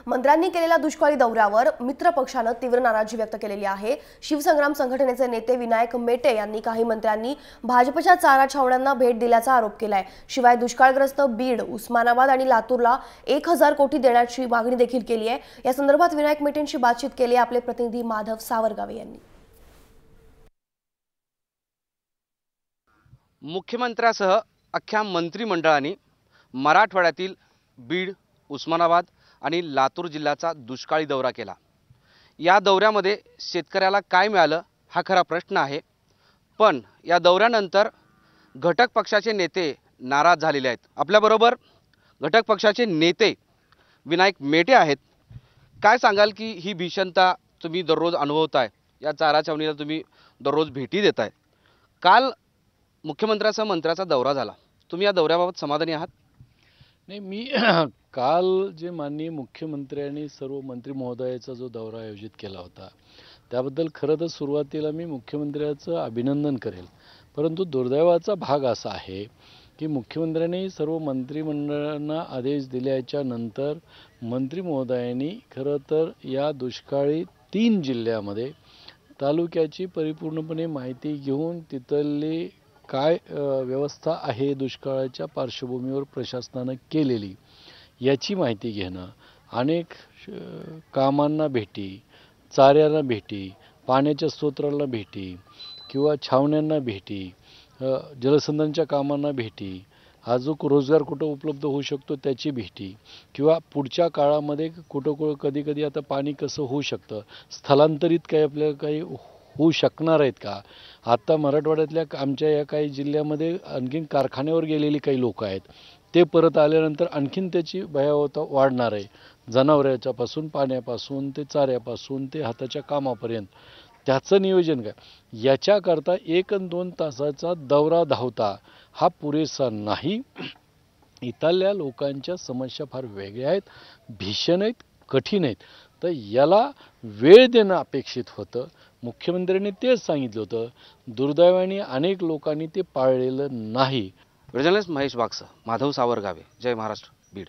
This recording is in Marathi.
मंत्र्यांनी केलेल्या दुष्काळी दौऱ्यावर मित्र पक्षानं तीव्र नाराजी व्यक्त केलेली आहे। शिवसंग्राम संघटनेचे नेते विनायक मेटे यांनी काही मंत्र्यांनी भाजपच्या चारा छावण्यांना भेट दिल्याचा आरोप केलाय। शिवाय दुष्काळग्रस्त बीड, उस्मानाबाद आणि लातूरला 1000 कोटी देण्याची मागणी देखील केली आहे। या संदर्भात विनायक मेटेंशी बातचीत केली आहे आपले प्रतिनिधी माधव सावरगावे यांनी। मुख्यमंत्र्यासह अख्ख्या मंत्रिमंडळाने मराठवाड्यातील बीड, उस्मानाबाद आणि लातूर जिल्ह्याचा दुष्काळी दौरा केला। या दौऱ्यामध्ये शेतकऱ्याला काय मिळालं हा खरा प्रश्न आहे। पण या दौऱ्यानंतर घटक पक्षाचे नेते नाराज झालेले आहेत। आपल्याबरोबर घटक पक्षाचे नेते विनायक मेटे आहेत। काय सांगाल की ही भीषणता तुम्ही दररोज अनुभवताय, या चारा छावणीला तुम्ही दररोज भेटी देताय। काल मुख्यमंत्र्यासह मंत्र्याचा दौरा झाला, तुम्ही या दौऱ्याबाबत समाधानी आहात? नाही, मी काल जे माननीय मुख्यमंत्र्यांनी सर्व मंत्री महोदयाचा जो दौरा आयोजित केला होता त्याबद्दल खरं तर सुरुवातीला मी मुख्यमंत्र्याचं अभिनंदन करेल। परंतु दुर्दैवाचा भाग असा आहे की मुख्यमंत्र्यांनी सर्व मंत्रिमंडळांना आदेश दिल्याच्या नंतर मंत्री महोदयांनी खरं तर या दुष्काळी 3 जिल्ह्यामध्ये तालुक्याची परिपूर्णपणे माहिती घेऊन तिथली काय व्यवस्था आहे दुष्काळाच्या पार्श्वभूमीवर प्रशासनाने केलेली याची माहिती घेणं, अनेक कामांना भेटी, चाऱ्याला भेटी, पाण्याच्या स्रोतांना भेटी किंवा छावण्यांना भेटी, जलसंधारणच्या कामांना भेटी, अजून रोजगार कुठं उपलब्ध होऊ शकतो त्याची भेटी किंवा पुढच्या काळामध्ये कुठं कधी आता पाणी कसं होऊ शकतं, स्थलांतरित काही आपल्याला काही होऊ शकणार आहेत का। आता मराठवाड्यातल्या आमच्या या काही जिल्ह्यामध्ये आणखीन कारखान्यावर गेलेली काही लोक आहेत, ते परत आल्यानंतर आणखीन त्याची भयावहता वाढणार आहे। जनावरांच्यापासून, पाण्यापासून ते चाऱ्यापासून ते हाताच्या कामापर्यंत त्याचं नियोजन काय, याच्याकरता 1 आणि 2 तासाचा दौरा धावता हा पुरेसा नाही। इथल्या लोकांच्या समस्या फार वेगळ्या आहेत, भीषण आहेत, कठीण आहेत, तर याला वेळ देणं अपेक्षित होतं। मुख्यमंत्र्यांनी तेच सांगितलं होतं, दुर्दैवाने अनेक लोकांनी ते पाळलेलं नाही। जर्नलिस्ट महेश वागसह माधव सावरगावे, जय महाराष्ट्र, बीड।